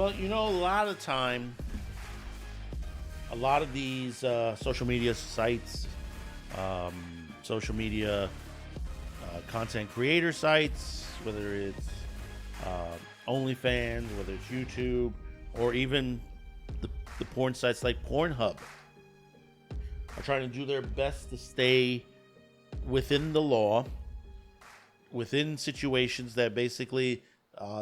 Well, a lot of time, a lot of these social media sites, um, social media content creator sites, whether it's uh, OnlyFans, whether it's YouTube, or even the porn sites like Pornhub, are trying to do their best to stay within the law, within situations that basically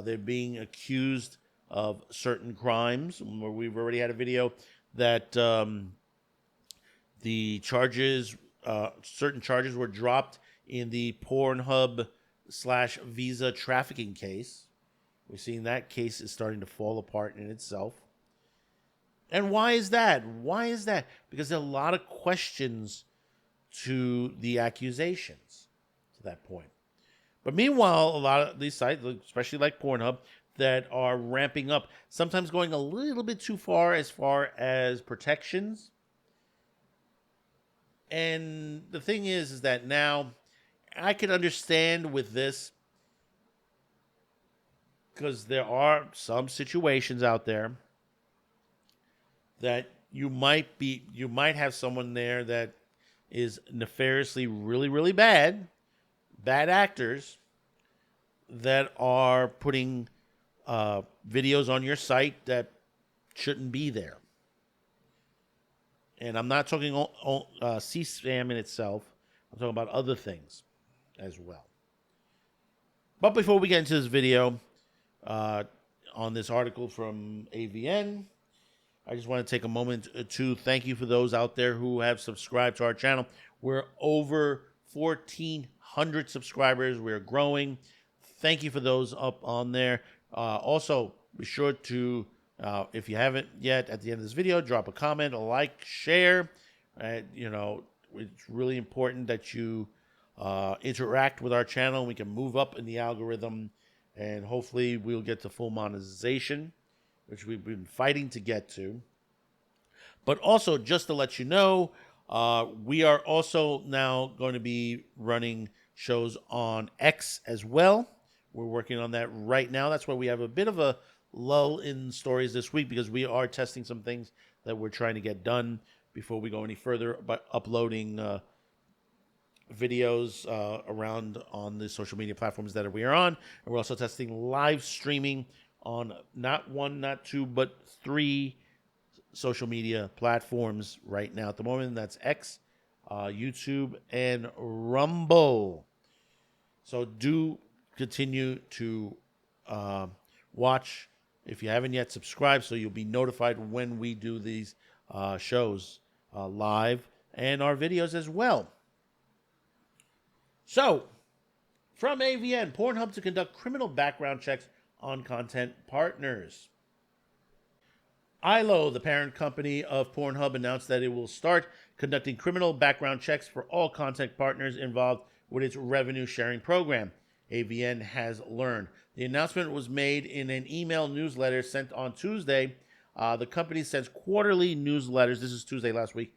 they're being accused of certain crimes. Where we've already had a video that the charges, certain charges were dropped in the Pornhub / Visa trafficking case. We're seeing that case is starting to fall apart in itself. And why is that? Why is that? Because there are a lot of questions to the accusations to that point. But meanwhile, a lot of these sites, especially like Pornhub, that are ramping up, sometimes going a little bit too far as protections. And the thing is that now I can understand with this because there are some situations out there that you might have someone there that is nefariously really, really bad actors that are putting videos on your site that shouldn't be there. And I'm not talking C-spam in itself. I'm talking about other things as well. But before we get into this video, on this article from AVN, I just want to take a moment to thank you for those out there who have subscribed to our channel. We're over 1,400 subscribers. We're growing. Thank you for those up on there. Also, be sure to, if you haven't yet, at the end of this video, drop a comment, a like, share. It's really important that you interact with our channel. We can move up in the algorithm, and hopefully we'll get to full monetization, which we've been fighting to get to. But also, just to let you know, we are also now going to be running shows on X as well. We're working on that right now. That's why we have a bit of a lull in stories this week, because we are testing some things that we're trying to get done before we go any further by uploading videos around on the social media platforms that we are on. And we're also testing live streaming on not one, not two, but 3 social media platforms right now at the moment. That's X, YouTube, and Rumble. So do continue to watch. If you haven't yet, subscribe so you'll be notified when we do these shows live, and our videos as well. So, from AVN, Pornhub to conduct criminal background checks on content partners. Aylo, the parent company of Pornhub, announced that it will start conducting criminal background checks for all content partners involved with its revenue sharing program, AVN has learned. The announcement was made in an email newsletter sent on Tuesday. The company sends quarterly newsletters. This is Tuesday last week.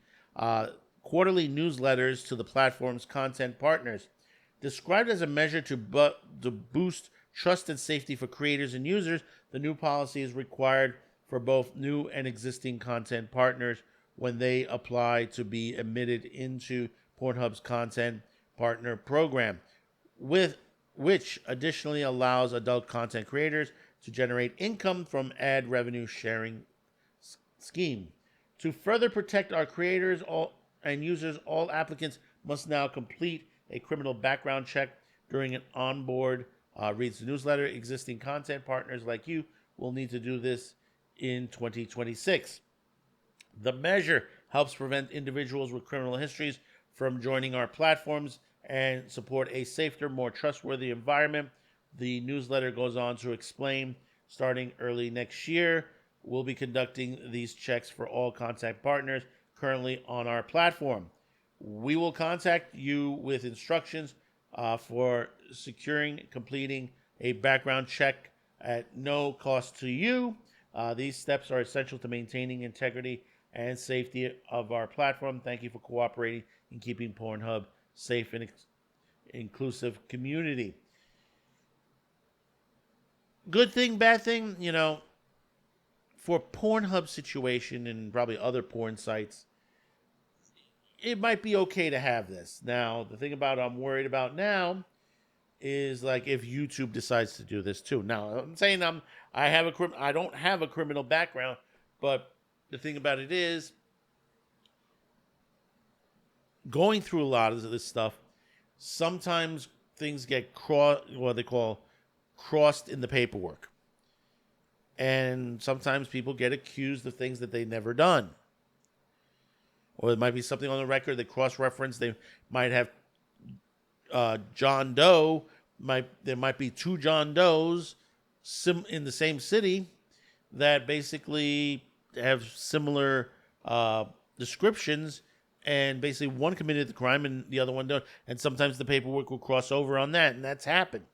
Quarterly newsletters to the platform's content partners. Described as a measure to boost trust and safety for creators and users, the new policy is required for both new and existing content partners when they apply to be admitted into Pornhub's content partner program, which additionally allows adult content creators to generate income from ad revenue sharing scheme. To further protect our creators and users, all applicants must now complete a criminal background check during an onboard. Reads the newsletter. Existing content partners like you will need to do this in 2026. The measure helps prevent individuals with criminal histories from joining our platforms and support a safer, more trustworthy environment. The newsletter goes on to explain, starting early next year, we'll be conducting these checks for all contact partners currently on our platform. We will contact you with instructions for completing a background check at no cost to you. These steps are essential to maintaining integrity and safety of our platform. Thank you for cooperating in keeping Pornhub safe and inclusive community. Good thing, bad thing, for Pornhub situation and probably other porn sites, it might be okay to have this. Now, the thing about I'm worried about now is like if YouTube decides to do this too. Now, I'm saying I don't have a criminal background, but the thing about it is going through a lot of this stuff, sometimes things get what they call crossed in the paperwork. And sometimes people get accused of things that they never done. Or there might be something on the record that cross-reference. They might have John Doe. There might be two John Does in the same city that basically have similar descriptions, and basically one committed the crime and the other one don't. And sometimes the paperwork will cross over on that, and that's happened.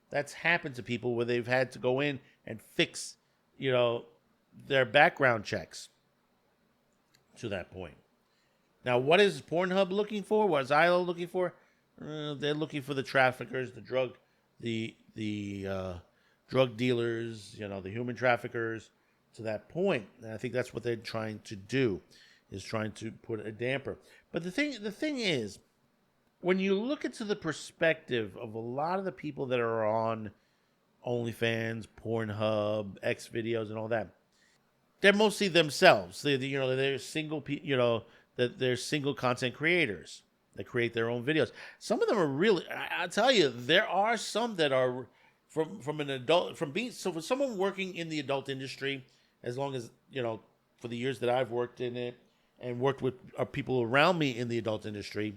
That's happened to people where they've had to go in and fix, their background checks to that point. Now, what is Pornhub looking for? What is Aylo looking for? They're looking for the traffickers, the drug dealers, the human traffickers, to that point. And I think that's what they're trying to do, is trying to put a damper. But the thing is, when you look into the perspective of a lot of the people that are on OnlyFans, Pornhub, X videos, and all that, they're mostly themselves. They're single they're single content creators that create their own videos. Some of them are really, I'll tell you, there are some that are from an adult, for someone working in the adult industry, as long as, for the years that I've worked in it and worked with people around me in the adult industry,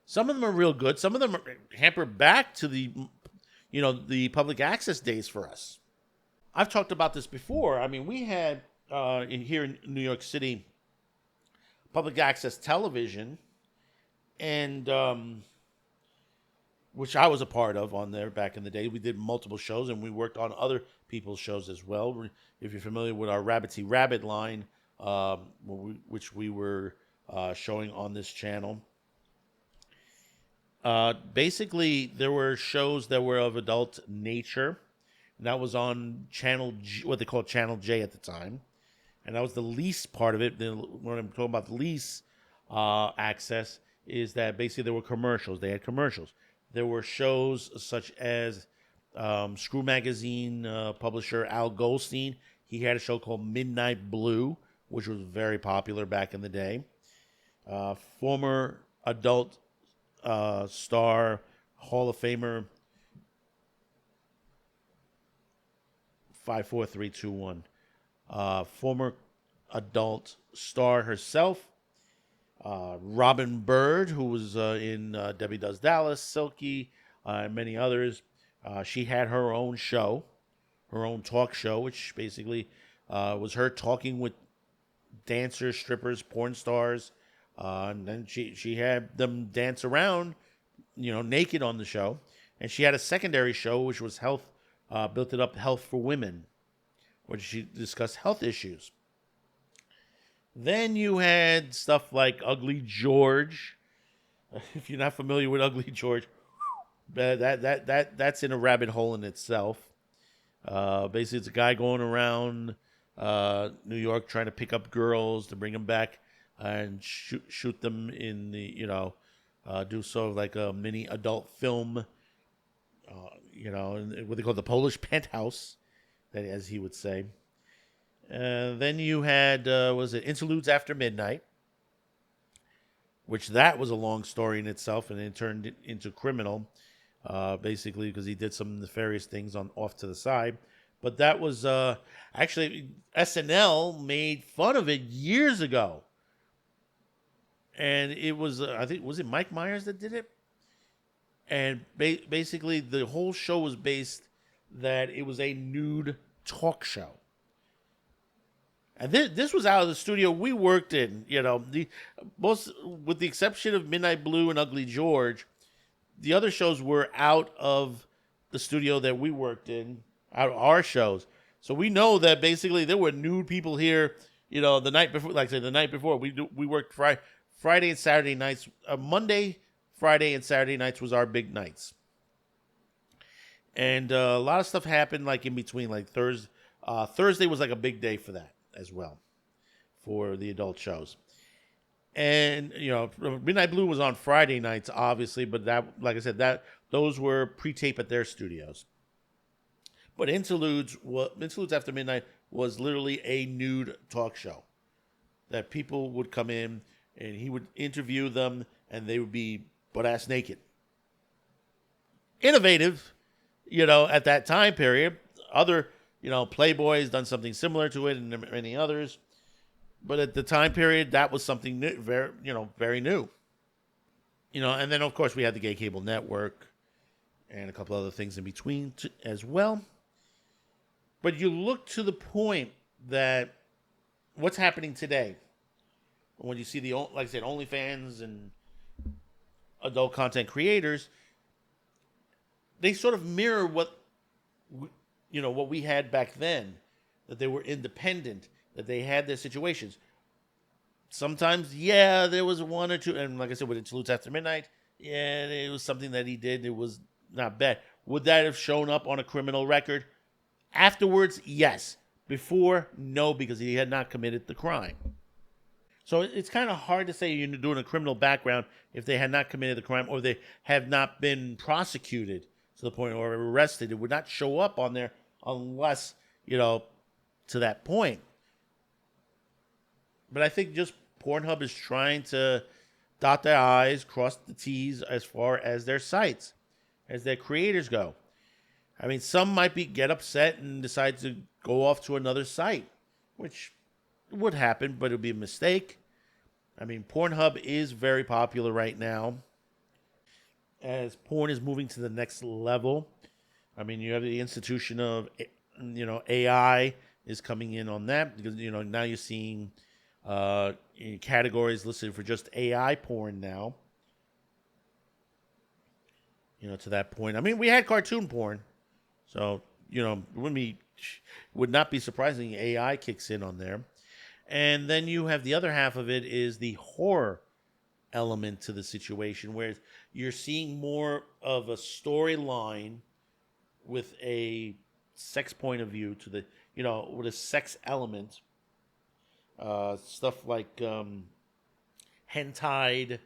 some of them are real good. Some of them are hampered back to the public access days for us. I've talked about this before. I mean, we had here in New York City, public access television, and which I was a part of on there back in the day. We did multiple shows, and we worked on other people's shows as well. If you're familiar with our Rabbitsy Rabbit line, which we were showing on this channel. Basically, there were shows that were of adult nature, and that was on Channel G, what they called Channel J at the time. And that was the lease part of it. When I'm talking about the lease access, is that basically there were commercials. They had commercials. There were shows such as Screw Magazine publisher Al Goldstein. He had a show called Midnight Blue, which was very popular back in the day. Former adult star, Hall of Famer, 54321. Former adult star herself, Robin Bird, who was in Debbie Does Dallas, Silky, and many others. She had her own show, her own talk show, which basically was her talking with dancers, strippers, porn stars, and then she had them dance around, naked on the show. And she had a secondary show, which was health, built it up health for women, where she discussed health issues. Then you had stuff like Ugly George. If you're not familiar with Ugly George, that's in a rabbit hole in itself. Basically, it's a guy going around New York trying to pick up girls to bring them back and shoot them in the, do sort of like a mini adult film, what they call the Polish Penthouse, that, as he would say. Then you had, Interludes After Midnight, which that was a long story in itself, and it turned it into criminal, basically because he did some nefarious things off to the side. But that was actually SNL made fun of it years ago, and it was I think was it Mike Myers that did it, and basically the whole show was based that it was a nude talk show. And this was out of the studio we worked in, most, with the exception of Midnight Blue and Ugly George, the other shows were out of the studio that we worked in, out of our shows. So we know that basically there were nude people here, the night before, like I said, the night before. We worked Friday and Saturday nights. Monday, Friday, and Saturday nights was our big nights. And a lot of stuff happened like in between, like Thursday. Thursday was like a big day for that as well, for the adult shows. And Midnight Blue was on Friday nights, obviously, but that, like I said, those were pre-tape at their studios. But Interludes After Midnight was literally a nude talk show that people would come in and he would interview them and they would be butt-ass naked. Innovative, at that time period. Other, Playboy's done something similar to it and many others. But at the time period, that was something new, very new. And then, of course, we had the Gay Cable Network and a couple other things in between as well. But you look to the point that what's happening today, when you see like I said, OnlyFans and adult content creators, they sort of mirror what we had back then, that they were independent, that they had their situations. Sometimes, there was one or two, and like I said, with Interludes After Midnight, it was something that he did. It was not bad. Would that have shown up on a criminal record? Afterwards, yes. Before, no, because he had not committed the crime. So it's kind of hard to say you're doing a criminal background if they had not committed the crime or they have not been prosecuted to the point or arrested. It would not show up on there unless, to that point. But I think just Pornhub is trying to dot their I's, cross the T's as far as their sites, as their creators go. I mean, some might get upset and decide to go off to another site, which would happen, but it would be a mistake. I mean, Pornhub is very popular right now, as porn is moving to the next level. I mean, you have the institution of, AI is coming in on that, because, now you're seeing categories listed for just AI porn now. To that point. I mean, we had cartoon porn. So, would not be surprising AI kicks in on there. And then you have the other half of it is the horror element to the situation, where you're seeing more of a storyline with a sex point of view to the, with a sex element. Stuff like hentai,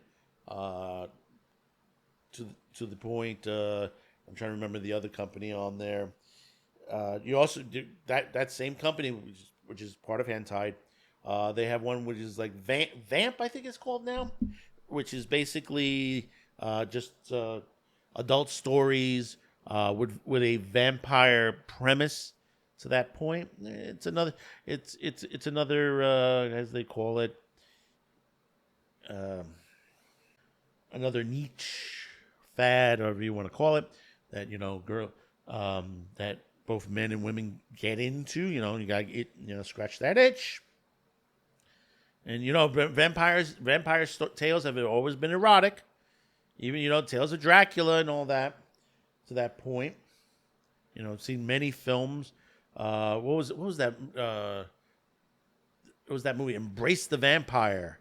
to the point. I'm trying to remember the other company on there. You also do that same company, which is part of hentai. They have one which is like Vamp, I think it's called now, which is basically just adult stories with a vampire premise. To that point, it's another, as they call it, another niche fad, or whatever you want to call it, that that both men and women get into. You gotta get, scratch that itch. And vampire tales have always been erotic, even tales of Dracula and all that. To that point, I've seen many films. What was that? It was that movie, Embrace the Vampire.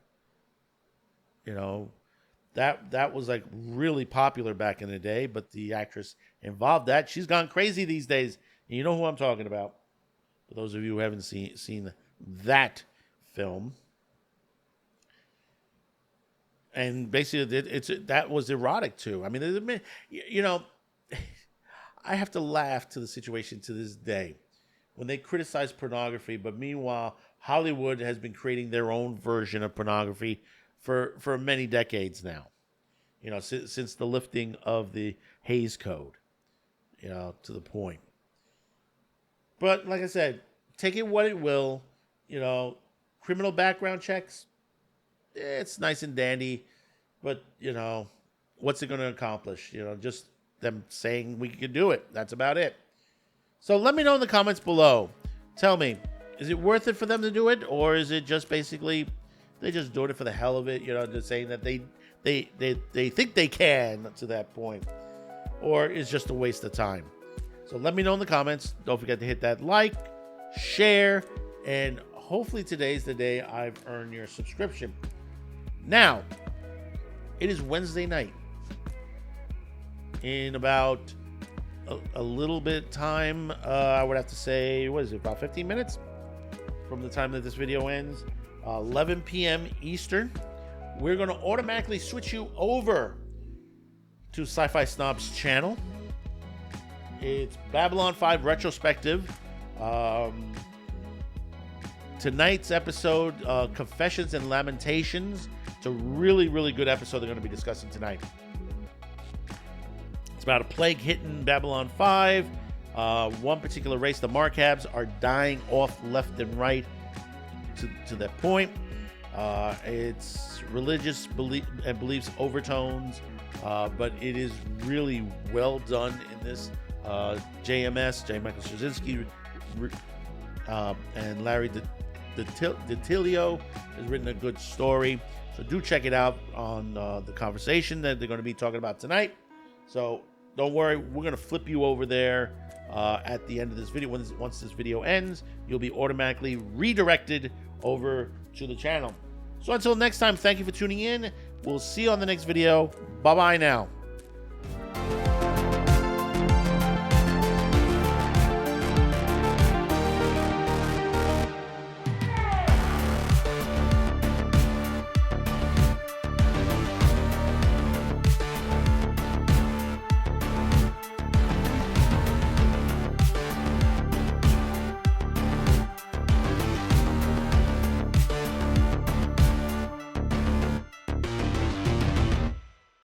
That was like really popular back in the day, but the actress involved she's gone crazy these days. And you know who I'm talking about. For those of you who haven't seen that film. And basically, that was erotic too. I mean, I have to laugh to the situation to this day when they criticize pornography, but meanwhile, Hollywood has been creating their own version of pornography for many decades now. Since the lifting of the Hays Code, to the point. But like I said, take it what it will. Criminal background checks, it's nice and dandy, but what's it going to accomplish? Just them saying we can do it. That's about it. So let me know in the comments below. Tell me, is it worth it for them to do it, or is it just basically they just doing it for the hell of it? Just saying that they think they can to that point, or it's just a waste of time. So let me know in the comments. Don't forget to hit that like, share, and hopefully today's the day I've earned your subscription. Now, it is Wednesday night. In about a little bit time. I would have to say, what is it, about 15 minutes from the time that this video ends. 11 p.m. Eastern. We're going to automatically switch you over to Sci-Fi Snob's channel. It's Babylon 5 retrospective. Tonight's episode, Confessions and Lamentations. It's a really, really good episode they're going to be discussing tonight. It's about a plague hitting Babylon 5. One particular race, the Markabs, are dying off left and right to that point. It's religious beliefs overtones, but it is really well done in this. JMS, J. Michael Straczynski, and Larry DiTilio has written a good story. So do check it out on the conversation that they're going to be talking about tonight. So don't worry, we're going to flip you over there at the end of this video. Once this video ends, you'll be automatically redirected over to the channel. So until next time, thank you for tuning in. We'll see you on the next video. Bye-bye now.